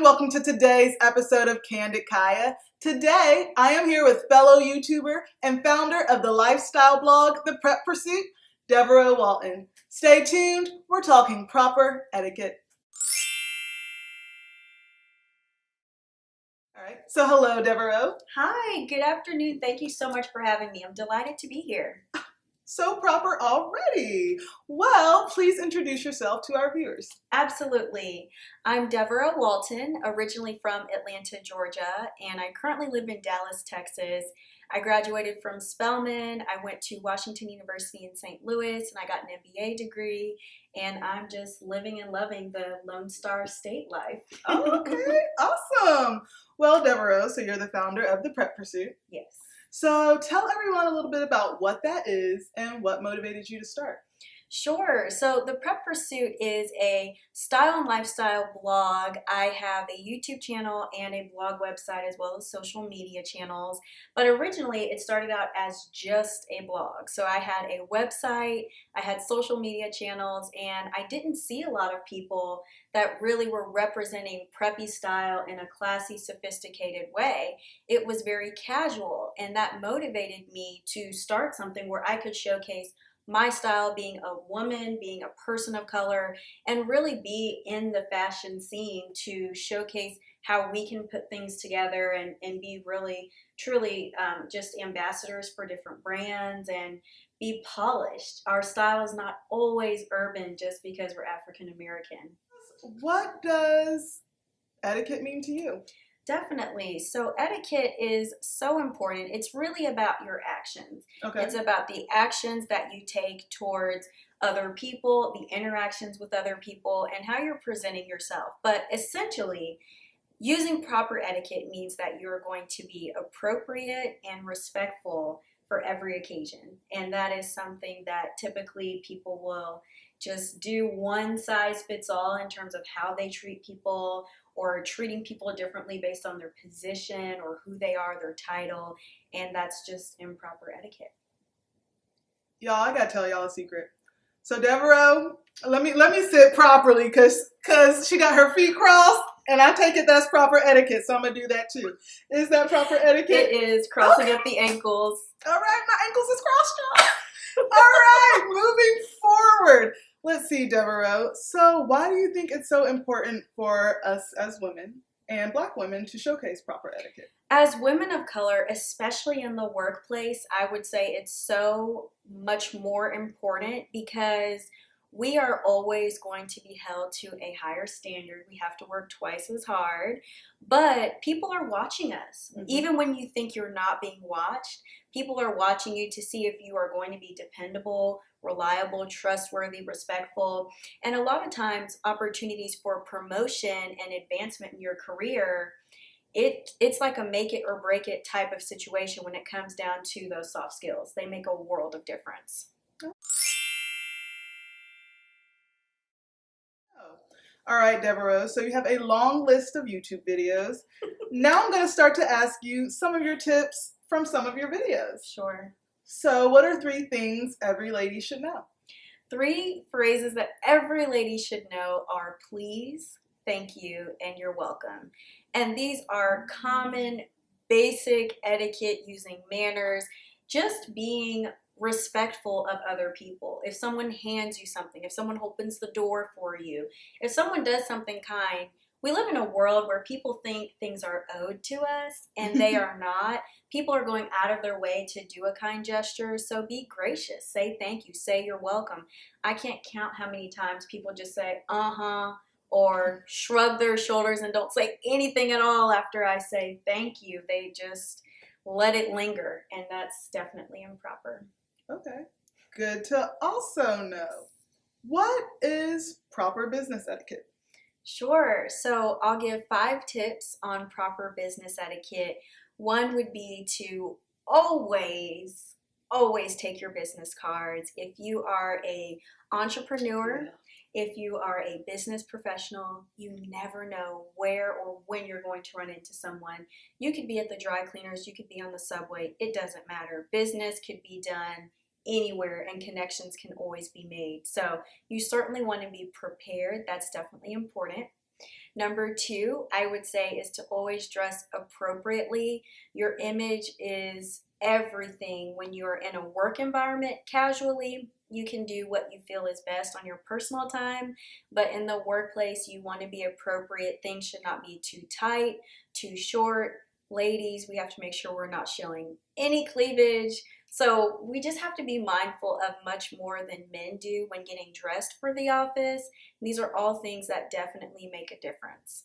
everyone. Welcome to today's episode of Candid Kaya. Today, I am here with fellow YouTuber and founder of the lifestyle blog, The Prep Pursuit, Devoreaux Walton. Stay tuned. We're talking proper etiquette. All right. So hello, Devoreaux. Hi, good afternoon. Thank you so much for having me. I'm delighted to be here. So proper already. Well, please introduce yourself to our viewers. Absolutely. I'm Devoreaux Walton, originally from Atlanta, Georgia, and I currently live in Dallas, Texas. I graduated from Spelman. I went to Washington University in St. Louis, and I got an MBA degree, and I'm just living and loving the Lone Star State life. Oh, okay, awesome. Well, Devoreaux, so you're the founder of The Prep Pursuit. Yes. So tell everyone a little bit about what that is and what motivated you to start. Sure. So the Prep Pursuit is a style and lifestyle blog. I have a YouTube channel and a blog website as well as social media channels. But originally it started out as just a blog. So I had a website, I had social media channels, and I didn't see a lot of people that really were representing preppy style in a classy, sophisticated way. It was very casual, and that motivated me to start something where I could showcase my style, being a woman, being a person of color, and really be in the fashion scene to showcase how we can put things together and be really, truly just ambassadors for different brands and be polished. Our style is not always urban just because we're African American. What does etiquette mean to you? Definitely. So etiquette is so important. It's really about your actions. Okay. It's about the actions that you take towards other people, the interactions with other people, and how you're presenting yourself. But essentially, using proper etiquette means that you're going to be appropriate and respectful for every occasion. And that is something that typically people will just do one size fits all in terms of how they treat people or treating people differently based on their position or who they are, their title, and that's just improper etiquette. Y'all, I gotta tell y'all a secret. So Devoreaux, let me sit properly because she got her feet crossed, and I take it that's proper etiquette, so I'm gonna do that too. Is that proper etiquette? It is crossing up the ankles. All right, my ankles is crossed, y'all. All right, moving forward. Let's see, Devoreaux. So why do you think it's so important for us as women and Black women to showcase proper etiquette? As women of color, especially in the workplace, I would say it's so much more important because we are always going to be held to a higher standard. We have to work twice as hard, but people are watching us. Mm-hmm. Even when you think you're not being watched, people are watching you to see if you are going to be dependable, reliable, trustworthy, respectful. And a lot of times opportunities for promotion and advancement in your career, it's like a make it or break it type of situation when it comes down to those soft skills. They make a world of difference. All right, Devoreaux, so you have a long list of YouTube videos. Now I'm going to start to ask you some of your tips from some of your videos. Sure. So what are 3 things every lady should know? 3 phrases that every lady should know are please, thank you, and you're welcome. And these are common, basic etiquette, using manners, just being respectful of other people. If someone hands you something, if someone opens the door for you, if someone does something kind, we live in a world where people think things are owed to us and they are not. People are going out of their way to do a kind gesture, so be gracious. Say thank you. Say you're welcome. I can't count how many times people just say, uh-huh, or shrug their shoulders and don't say anything at all after I say thank you. They just let it linger, and that's definitely improper. Okay, good to also know. What is proper business etiquette? Sure. So I'll give 5 tips on proper business etiquette. One would be to always take your business cards. If you are an entrepreneur, if you are a business professional, you never know where or when you're going to run into someone. You could be at the dry cleaners, you could be on the subway, it doesn't matter. Business could be done anywhere and connections can always be made. So you certainly want to be prepared. That's definitely important. Number two, I would say, is to always dress appropriately. Your image is everything. When you're in a work environment casually, you can do what you feel is best on your personal time, but in the workplace, you want to be appropriate. Things should not be too tight, too short. Ladies, we have to make sure we're not showing any cleavage. So we just have to be mindful of much more than men do when getting dressed for the office. These are all things that definitely make a difference.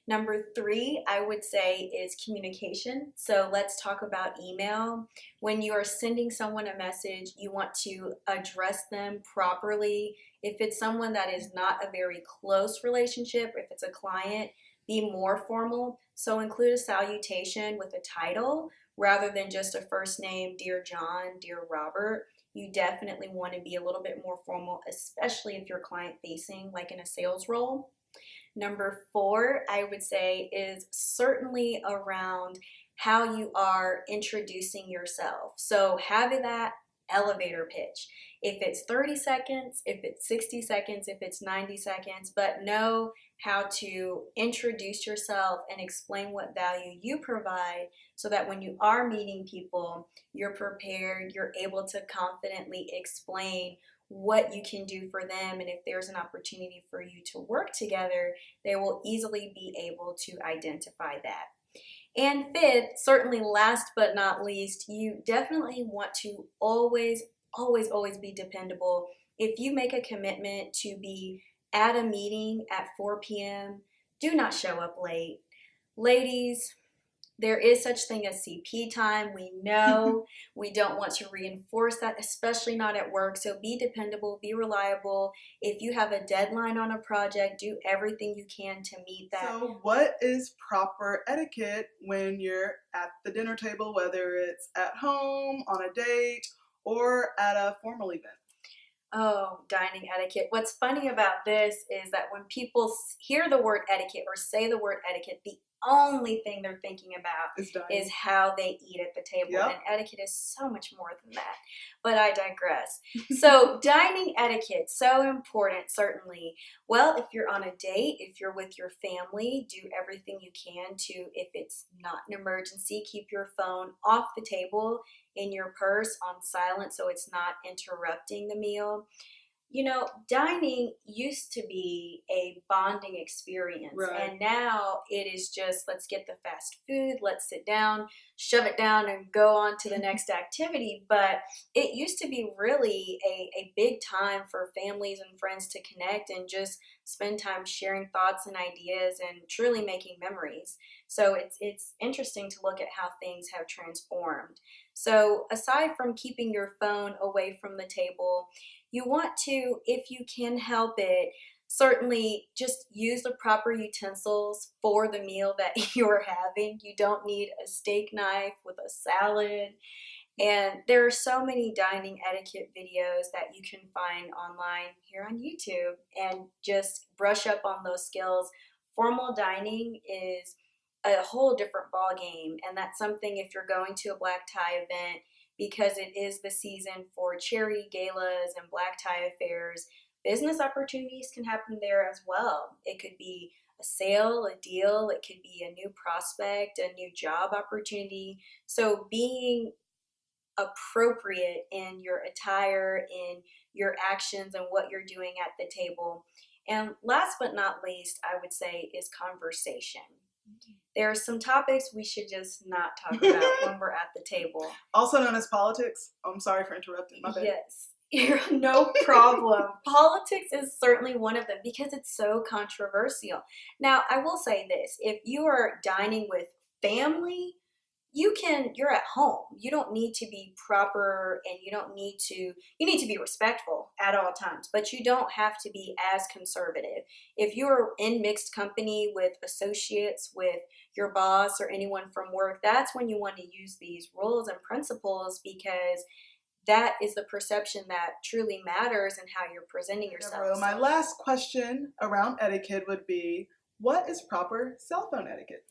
Number three, I would say, is communication. So let's talk about email. When you are sending someone a message, you want to address them properly. If it's someone that is not a very close relationship, if it's a client, be more formal. So include a salutation with a title rather than just a first name, Dear John, Dear Robert. You definitely want to be a little bit more formal, especially if you're client facing, like in a sales role. Number four, I would say, is certainly around how you are introducing yourself. So having that elevator pitch. If it's 30 seconds, if it's 60 seconds, if it's 90 seconds, but know how to introduce yourself and explain what value you provide so that when you are meeting people, you're prepared, you're able to confidently explain what you can do for them, and if there's an opportunity for you to work together, they will easily be able to identify that. And fifth, certainly last but not least, you definitely want to always be dependable. If you make a commitment to be at a meeting at 4 p.m., do not show up late. Ladies, there is such thing as CP time. We know we don't want to reinforce that, especially not at work. So be dependable, be reliable. If you have a deadline on a project, do everything you can to meet that. So what is proper etiquette when you're at the dinner table, whether it's at home, on a date, or at a formal event? Oh, dining etiquette. What's funny about this is that when people hear the word etiquette or say the word etiquette, the only thing they're thinking about is how they eat at the table. Yep. And etiquette is so much more than that. But I digress. So dining etiquette, so important, certainly. Well, if you're on a date, if you're with your family, do everything you can to, if it's not an emergency, keep your phone off the table, in your purse, on silent, so it's not interrupting the meal. You know, dining used to be a bonding experience, right. And now it is just, let's get the fast food, let's sit down, shove it down, and go on to the next activity. But it used to be really a big time for families and friends to connect and just spend time sharing thoughts and ideas and truly making memories. So it's interesting to look at how things have transformed. So aside from keeping your phone away from the table, you want to, if you can help it, certainly just use the proper utensils for the meal that you're having. You don't need a steak knife with a salad. And there are so many dining etiquette videos that you can find online here on YouTube, and just brush up on those skills. Formal dining is a whole different ball game, and that's something, if you're going to a black tie event, because it is the season for charity galas and black tie affairs, business opportunities can happen there as well. It could be a sale, a deal, it could be a new prospect, a new job opportunity. So being appropriate in your attire, in your actions, and what you're doing at the table. And last but not least, I would say, is conversation. There are some topics we should just not talk about when we're at the table. Also known as politics. Oh, I'm sorry for interrupting. My bad. Yes, no problem. Politics is certainly one of them because it's so controversial. Now, I will say this. If you are dining with family, you're at home. You don't need to be proper, and you need to be respectful at all times, but you don't have to be as conservative. If you're in mixed company with associates, with your boss or anyone from work, that's when you want to use these rules and principles, because that is the perception that truly matters and how you're presenting yourself. My last question around etiquette would be, what is proper cell phone etiquette?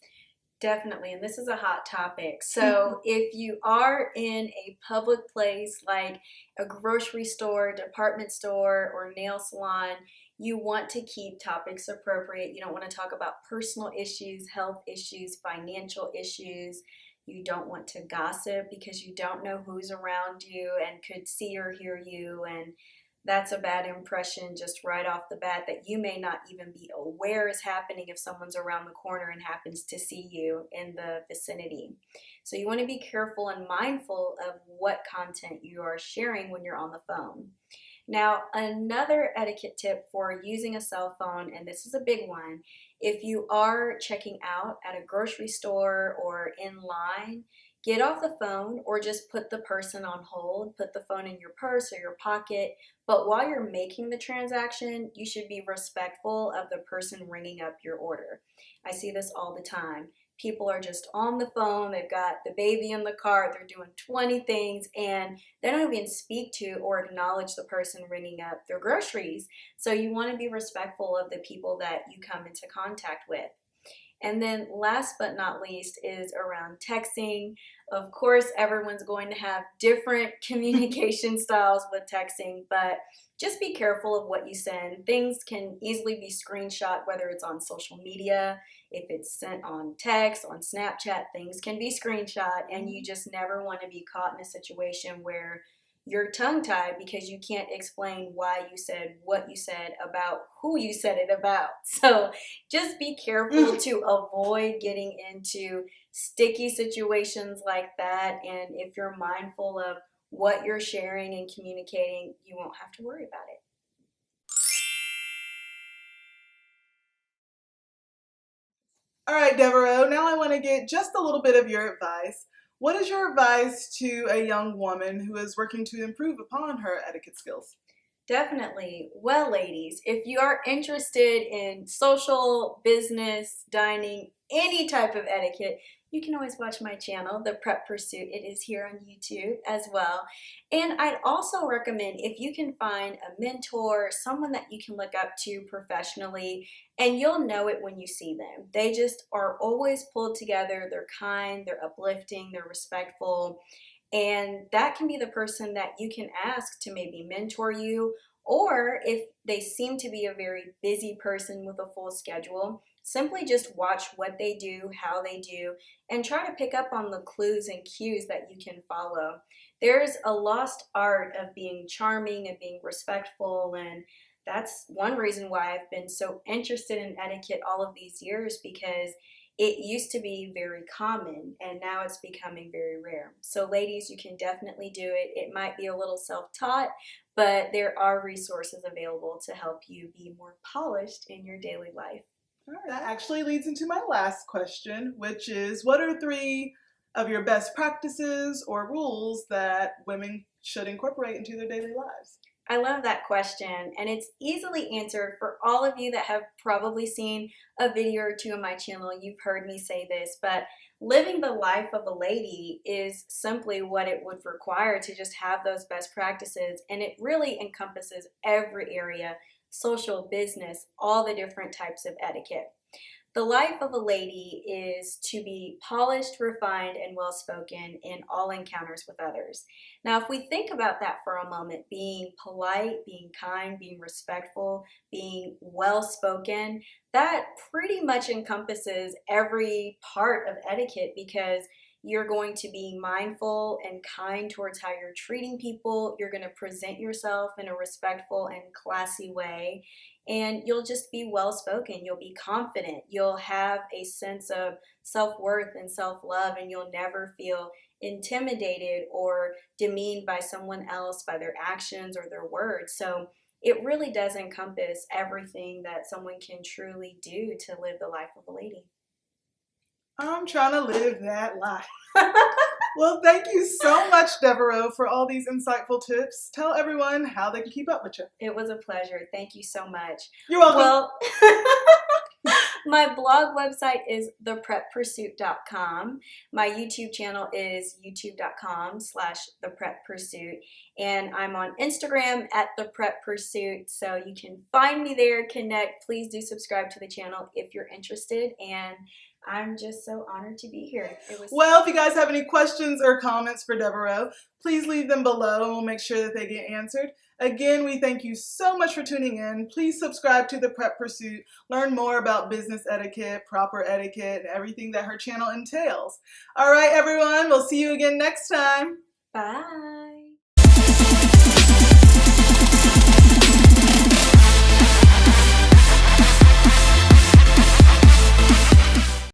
Definitely, and this is a hot topic. So if you are in a public place like a grocery store, department store, or nail salon, you want to keep topics appropriate. You don't want to talk about personal issues, health issues, financial issues. You don't want to gossip because you don't know who's around you and could see or hear you, and that's a bad impression just right off the bat that you may not even be aware is happening if someone's around the corner and happens to see you in the vicinity. So you want to be careful and mindful of what content you are sharing when you're on the phone. Now, another etiquette tip for using a cell phone, and this is a big one, if you are checking out at a grocery store or in line, get off the phone or just put the person on hold. Put the phone in your purse or your pocket. But while you're making the transaction, you should be respectful of the person ringing up your order. I see this all the time. People are just on the phone, they've got the baby in the cart, they're doing 20 things, and they don't even speak to or acknowledge the person ringing up their groceries. So you want to be respectful of the people that you come into contact with. And then last but not least is around texting. Of course, everyone's going to have different communication styles with texting, but just be careful of what you send. Things can easily be screenshot, whether it's on social media, if it's sent on text, on Snapchat, things can be screenshot, and you just never want to be caught in a situation where you're tongue-tied because you can't explain why you said what you said about who you said it about. So just be careful to avoid getting into sticky situations like that. And if you're mindful of what you're sharing and communicating, you won't have to worry about it. All right, Devoreaux, now I want to get just a little bit of your advice. What is your advice to a young woman who is working to improve upon her etiquette skills? Definitely. Well, ladies, if you are interested in social, business, dining, any type of etiquette, you can always watch my channel, The Prep Pursuit. It is here on YouTube as well. And I'd also recommend if you can find a mentor, someone that you can look up to professionally, and you'll know it when you see them. They just are always pulled together. They're kind, they're uplifting, they're respectful. And that can be the person that you can ask to maybe mentor you, or if they seem to be a very busy person with a full schedule, simply just watch what they do, how they do, and try to pick up on the clues and cues that you can follow. There's a lost art of being charming and being respectful, and that's one reason why I've been so interested in etiquette all of these years, because it used to be very common and now it's becoming very rare. So ladies, you can definitely do it. It might be a little self-taught, but there are resources available to help you be more polished in your daily life. All right, that actually leads into my last question, which is what are 3 of your best practices or rules that women should incorporate into their daily lives? I love that question, and it's easily answered for all of you that have probably seen a video or 2 on my channel. You've heard me say this, but living the life of a lady is simply what it would require to just have those best practices, and it really encompasses every area, social, business, all the different types of etiquette. The life of a lady is to be polished, refined, and well-spoken in all encounters with others. Now, if we think about that for a moment, being polite, being kind, being respectful, being well-spoken, that pretty much encompasses every part of etiquette, because you're going to be mindful and kind towards how you're treating people. You're going to present yourself in a respectful and classy way. And you'll just be well-spoken. You'll be confident. You'll have a sense of self-worth and self-love, and you'll never feel intimidated or demeaned by someone else, by their actions or their words. So it really does encompass everything that someone can truly do to live the life of a lady. I'm trying to live that life. Well, thank you so much, Devoreaux, for all these insightful tips. Tell everyone how they can keep up with you. It was a pleasure. Thank you so much. You're welcome. Well, my blog website is thepreppursuit.com. My YouTube channel is youtube.com/thepreppursuit. And I'm on Instagram at thepreppursuit. So you can find me there, connect. Please do subscribe to the channel if you're interested. And I'm just so honored to be here. Well, if you guys have any questions or comments for Devoreaux, please leave them below and we'll make sure that they get answered. Again, we thank you so much for tuning in. Please subscribe to The Prep Pursuit. Learn more about business etiquette, proper etiquette, and everything that her channel entails. All right, everyone. We'll see you again next time. Bye.